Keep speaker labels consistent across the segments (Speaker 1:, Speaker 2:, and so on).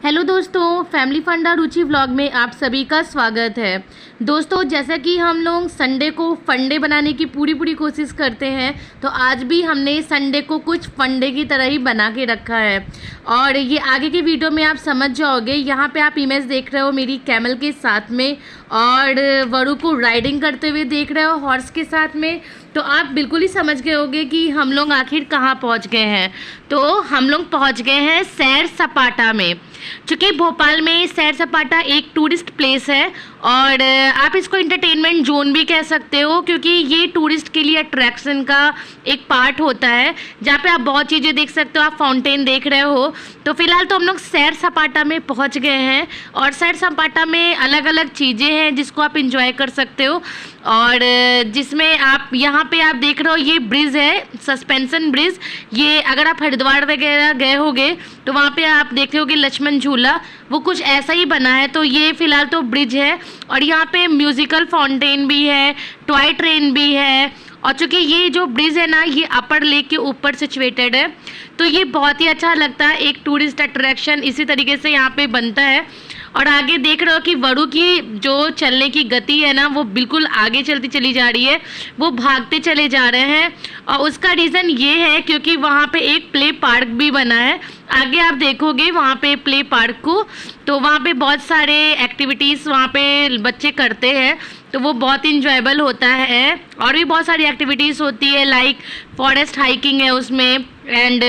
Speaker 1: Hello दोस्तों, family फंडा रुचि vlog में आप सभी का स्वागत है। दोस्तों, जैसा कि हम लोग संडे को फंडे बनाने की पूरी कोशिश करते हैं, तो आज भी हमने संडे को कुछ फंडे की तरह ही बना के रखा है। और ये आगे की वीडियो में आप समझ जाओगे। यहाँ पे आप इमेज देख रहे हो मेरी कैमल के साथ में, और वरु को राइडिंग करते हुए देख रहे हो हॉर्स के साथ में। तो आप बिल्कुल ही समझ गए होंगे कि हम लोग आखिर कहाँ पहुँच गए हैं। तो हम लोग पहुँच गए हैं सैर सपाटा में। चूँकि भोपाल में सैर सपाटा एक टूरिस्ट प्लेस है, और आप इसको इंटरटेनमेंट जोन भी कह सकते हो, क्योंकि ये टूरिस्ट के लिए अट्रैक्शन का एक पार्ट होता है, जहाँ पे आप बहुत चीज़ें देख सकते हो। आप फाउंटेन देख रहे हो। तो फिलहाल तो हम लोग सैर सपाटा में पहुँच गए हैं, और सैर सपाटा में अलग अलग चीज़ें हैं जिसको आप इंजॉय कर सकते हो। और जिसमें आप यहाँ पे आप देख रहे हो, ये ब्रिज है, सस्पेंशन ब्रिज। ये अगर आप हरिद्वार वगैरह गए होगे तो वहाँ पे आप देख रहे हो कि लक्ष्मण झूला वो कुछ ऐसा ही बना है। तो ये फिलहाल तो ब्रिज है, और यहाँ पे म्यूजिकल फाउंटेन भी है, टॉय ट्रेन भी है। और चूँकि ये जो ब्रिज है ना, ये अपर लेक के ऊपर सिचुएटेड है, तो ये बहुत ही अच्छा लगता है। एक टूरिस्ट अट्रैक्शन इसी तरीके से यहाँ पे बनता है। और आगे देख रहे हो कि वरु की जो चलने की गति है ना, वो बिल्कुल आगे चलती चली जा रही है, वो भागते चले जा रहे हैं। और उसका रीज़न ये है क्योंकि वहाँ पे एक प्ले पार्क भी बना है। आगे आप देखोगे वहाँ पे प्ले पार्क को, तो वहाँ पे बहुत सारे एक्टिविटीज़ वहाँ पे बच्चे करते हैं, तो वो बहुत इंजॉयबल होता है। और भी बहुत सारी एक्टिविटीज़ होती है, लाइक फॉरेस्ट हाइकिंग है उसमें, एंड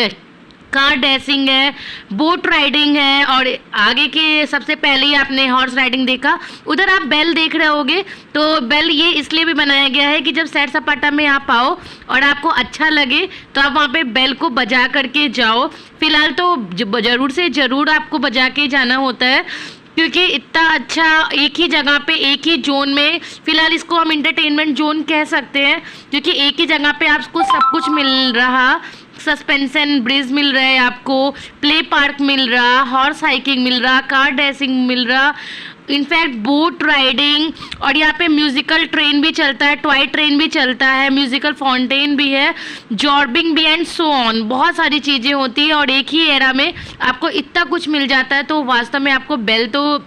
Speaker 1: कार डैशिंग है, बोट राइडिंग है। और आगे के सबसे पहले ही आपने हॉर्स राइडिंग देखा। उधर आप बेल देख रहे होगे, तो बेल ये इसलिए भी बनाया गया है कि जब सैर सपाटा में आप आओ और आपको अच्छा लगे तो आप वहाँ पे बेल को बजा करके जाओ। फिलहाल तो ज़रूर से ज़रूर आपको बजा के जाना होता है, क्योंकि इतना अच्छा एक ही जगह पे एक ही जोन में, फिलहाल इसको हम इंटरटेनमेंट जोन कह सकते हैं, क्योंकि एक ही जगह पे आपको सब कुछ मिल रहा। सस्पेंशन ब्रिज मिल रहा है आपको, प्ले पार्क मिल रहा, हॉर्स हाइकिंग मिल रहा, कार डैशिंग मिल रहा, इनफैक्ट बोट राइडिंग। और यहाँ पे म्यूजिकल ट्रेन भी चलता है, टॉय ट्रेन भी चलता है, म्यूजिकल फाउंटेन भी है, जॉर्बिंग भी, एंड सो ऑन। बहुत सारी चीज़ें होती हैं, और एक ही एरा में आपको इतना कुछ मिल जाता है, तो वास्तव में आपको बेल तो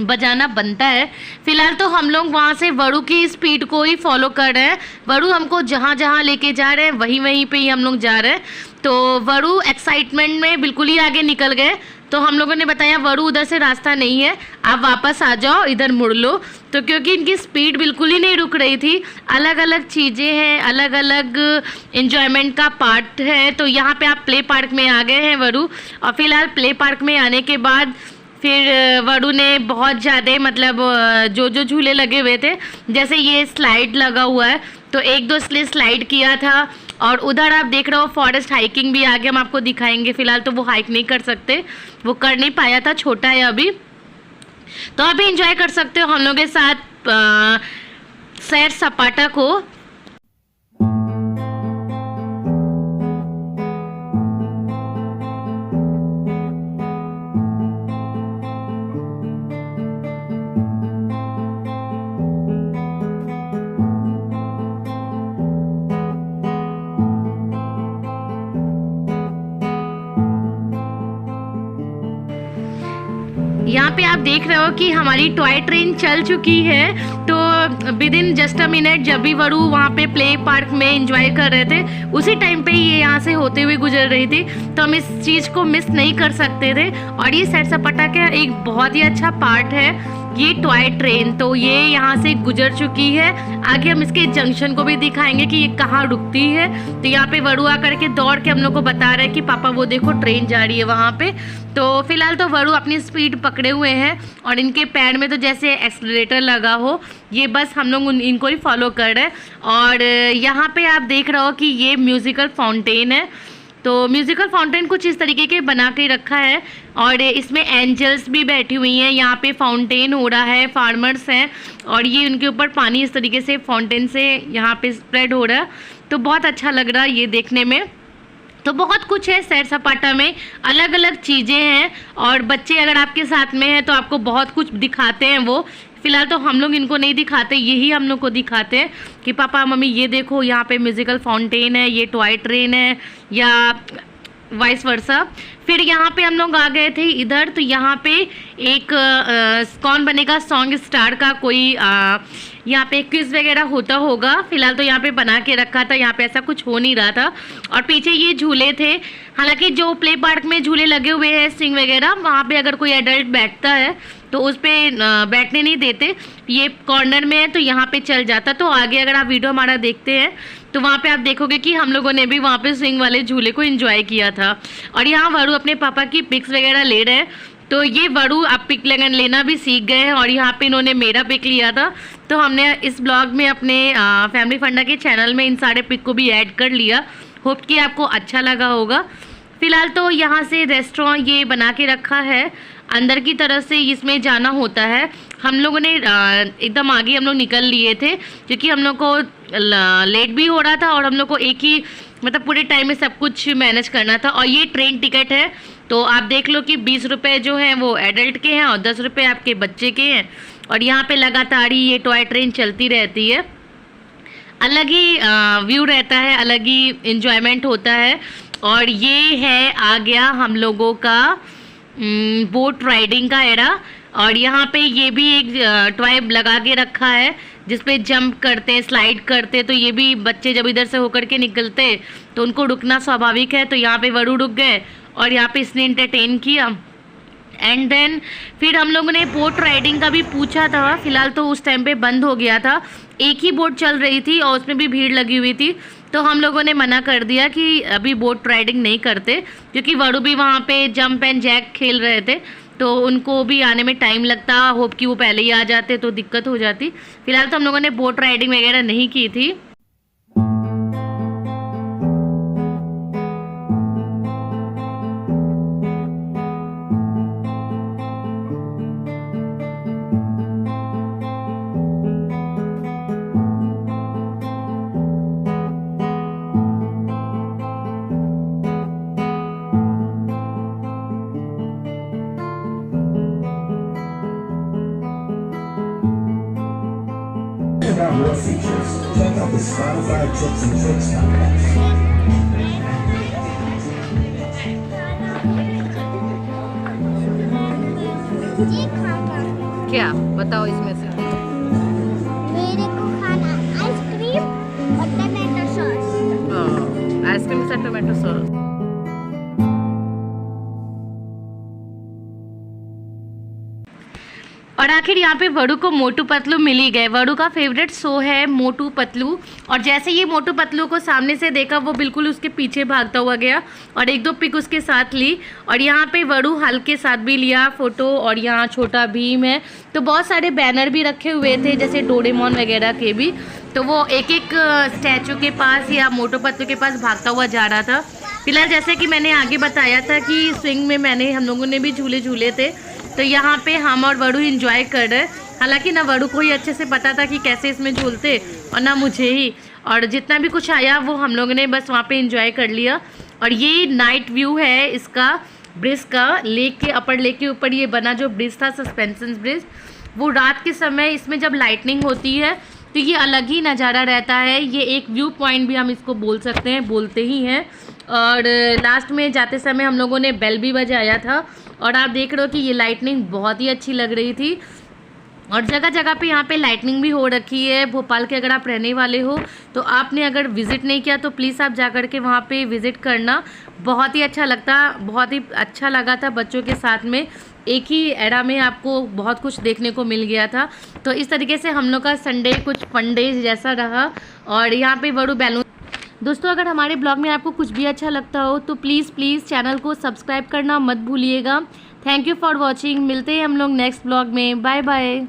Speaker 1: बजाना बनता है। फिलहाल तो हम लोग वहाँ से वरु की स्पीड को ही फॉलो कर रहे हैं। वरु हमको जहाँ जहाँ लेके जा रहे हैं वहीं पे ही हम लोग जा रहे हैं। तो वरु एक्साइटमेंट में बिल्कुल ही आगे निकल गए। तो हम लोगों ने बताया वरु उधर से रास्ता नहीं है, आप वापस आ जाओ, इधर मुड़ लो। तो क्योंकि इनकी स्पीड बिल्कुल ही नहीं रुक रही थी, अलग अलग चीज़ें हैं, अलग अलग एंजॉयमेंट का पार्ट है। तो यहाँ पे आप प्ले पार्क में आ गए हैं वरु। और फिलहाल प्ले पार्क में आने के बाद फिर वरु ने बहुत ज़्यादा मतलब जो झूले लगे हुए थे, जैसे ये स्लाइड लगा हुआ है, तो एक दो स्लाइड किया था। और उधर आप देख रहे हो फॉरेस्ट हाइकिंग भी आगे हम आपको दिखाएंगे। फिलहाल तो वो हाइक नहीं कर सकते, वो कर नहीं पाया था, छोटा है अभी। तो अभी एंजॉय कर सकते हो हम लोग के साथ सैर सपाटा को। यहाँ पे आप देख रहे हो कि हमारी टॉय ट्रेन चल चुकी है। तो with in just a minute, जब भी वरु वहाँ पे प्ले पार्क में एंजॉय कर रहे थे, उसी टाइम पे ये यहाँ से होते हुए गुजर रही थी, तो हम इस चीज़ को मिस नहीं कर सकते थे। और ये सैर सपाटा का एक बहुत ही अच्छा पार्ट है ये टॉय ट्रेन। तो ये यहाँ से गुजर चुकी है। आगे हम इसके जंक्शन को भी दिखाएंगे कि ये कहाँ रुकती है। तो यहाँ पे वरु आकर के दौड़ के हम लोग को बता रहे हैं कि पापा वो देखो ट्रेन जा रही है वहाँ पे। तो फिलहाल तो वरु अपनी स्पीड पकड़े हुए हैं, और इनके पैर में तो जैसे एक्सीलरेटर लगा हो, ये बस हम लोग इनको ही फॉलो कर रहे हैं। और यहाँ पे आप देख रहे हो कि ये म्यूज़िकल फाउंटेन है। तो म्यूज़िकल फाउंटेन कुछ इस तरीके के बना के रखा है, और इसमें एंजल्स भी बैठी हुई हैं। यहाँ पे फाउंटेन हो रहा है, फार्मर्स हैं, और ये उनके ऊपर पानी इस तरीके से फाउंटेन से यहाँ पे स्प्रेड हो रहा है। तो बहुत अच्छा लग रहा है ये देखने में। तो बहुत कुछ है सैर सपाटा में, अलग अलग चीज़ें हैं, और बच्चे अगर आपके साथ में हैं तो आपको बहुत कुछ दिखाते हैं वो। फिलहाल तो हम लोग इनको नहीं दिखाते, यही हम लोग को दिखाते हैं कि पापा मम्मी ये देखो यहाँ पे म्यूजिकल फाउंटेन है, ये टॉय ट्रेन है, या वाइस वर्सा। फिर यहाँ पे हम लोग आ गए थे इधर, तो यहाँ पे एक कौन बनेगा सॉन्ग स्टार का कोई यहाँ पे क्विज वगैरह होता होगा। फिलहाल तो यहाँ पे बना के रखा था, यहाँ पे ऐसा कुछ हो नहीं रहा था। और पीछे ये झूले थे, हालांकि जो प्ले पार्क में झूले लगे हुए हैं स्विंग वगैरह, वहाँ पे अगर कोई एडल्ट बैठता है तो उस पर बैठने नहीं देते। ये कॉर्नर में है तो यहाँ पे चल जाता। तो आगे अगर आप वीडियो हमारा देखते हैं तो वहाँ पे आप देखोगे कि हम लोगों ने भी वहाँ पे स्विंग वाले झूले को एंजॉय किया था। और यहाँ वरु अपने पापा की पिक्स वगैरह ले रहे हैं। तो ये वरु आप पिक लेना भी सीख गए हैं, और यहाँ पे इन्होंने मेरा पिक लिया था। तो हमने इस ब्लॉग में अपने फैमिली फंडा के चैनल में इन सारे पिक को भी ऐड कर लिया। होप कि आपको अच्छा लगा होगा। फिलहाल तो यहाँ से रेस्टोरेंट ये बना के रखा है, अंदर की तरफ से इसमें जाना होता है। हम लोगों ने एकदम आगे हम लोग निकल लिए थे, क्योंकि हम लोग को लेट भी हो रहा था और हम लोग को एक ही मतलब पूरे टाइम में सब कुछ मैनेज करना था। और ये ट्रेन टिकट है, तो आप देख लो कि 20 रुपये जो हैं वो एडल्ट के हैं और 10 रुपये आपके बच्चे के हैं। और यहाँ पे लगातार ही ये टॉय ट्रेन चलती रहती है। अलग ही व्यू रहता है, अलग ही इन्जॉयमेंट होता है। और ये है आ गया हम लोगों का बोट राइडिंग का एरा। और यहाँ पे ये भी एक टॉय लगा के रखा है जिस पे जंप करते हैं, स्लाइड करते हैं। तो ये भी बच्चे जब इधर से होकर के निकलते तो उनको रुकना स्वाभाविक है। तो यहाँ पे वरु रुक गए और यहाँ पे इसने एंटरटेन किया। एंड देन फिर हम लोगों ने बोट राइडिंग का भी पूछा था, फिलहाल तो उस टाइम पे बंद हो गया था। एक ही बोट चल रही थी और उसमें भी भीड़ लगी हुई थी, तो हम लोगों ने मना कर दिया कि अभी बोट राइडिंग नहीं करते, क्योंकि वरु भी वहाँ पे जंप एंड जैक खेल रहे थे तो उनको भी आने में टाइम लगता। होप कि वो पहले ही आ जाते तो दिक्कत हो जाती। फिलहाल तो हम लोगों ने बोट राइडिंग वगैरह नहीं की थी।
Speaker 2: Check out more features. Check out the Spotify Tips and Tricks podcast.
Speaker 1: क्या बताओ इसमें से?
Speaker 3: मेरे को खाना आइसक्रीम और टमाटो सॉस।
Speaker 1: आइसक्रीम से टमाटो सॉस। और आखिर यहाँ पे वरु को मोटू पतलू मिल ही गए। वरु का फेवरेट शो है मोटू पतलू, और जैसे ये मोटू पतलू को सामने से देखा वो बिल्कुल उसके पीछे भागता हुआ गया और एक दो पिक उसके साथ ली। और यहाँ पे वरु हल्क के साथ भी लिया फ़ोटो। और यहाँ छोटा भीम है, तो बहुत सारे बैनर भी रखे हुए थे जैसे डोरेमोन वगैरह के भी। तो वो एक एक स्टैचू के पास या मोटू पतलू के पास भागता हुआ जा रहा था। फिलहाल जैसे कि मैंने आगे बताया था कि स्विंग में हम लोगों ने भी झूले थे, तो यहाँ पे हम और वरु एंजॉय कर रहे। हालांकि ना वरु को ही अच्छे से पता था कि कैसे इसमें झूलते और ना मुझे ही, और जितना भी कुछ आया वो हम लोगों ने बस वहाँ पे एंजॉय कर लिया। और ये नाइट व्यू है इसका ब्रिज का, लेक के अपर लेक के ऊपर ये बना जो ब्रिज था, सस्पेंशन ब्रिज, वो रात के समय इसमें जब लाइटनिंग होती है तो ये अलग ही नज़ारा रहता है। ये एक व्यू पॉइंट भी हम इसको बोल सकते हैं, बोलते ही हैं। और लास्ट में जाते समय हम लोगों ने बेल भी बजाया था, और आप देख रहे हो कि ये लाइटनिंग बहुत ही अच्छी लग रही थी। और जगह जगह पे यहाँ पे लाइटनिंग भी हो रखी है। भोपाल के अगर आप रहने वाले हो तो आपने अगर विज़िट नहीं किया तो प्लीज़ आप जा कर के वहाँ पे विज़िट करना। बहुत ही अच्छा लगा था बच्चों के साथ में। एक ही एरा में आपको बहुत कुछ देखने को मिल गया था। तो इस तरीके से हम लोग का संडे कुछ फन डे जैसा रहा। और यहाँ पे वरु बैलून। दोस्तों अगर हमारे ब्लॉग में आपको कुछ भी अच्छा लगता हो तो प्लीज़ चैनल को सब्सक्राइब करना मत भूलिएगा। Thank you for watching. मिलते हैं हम लोग नेक्स्ट ब्लॉग में। Bye bye.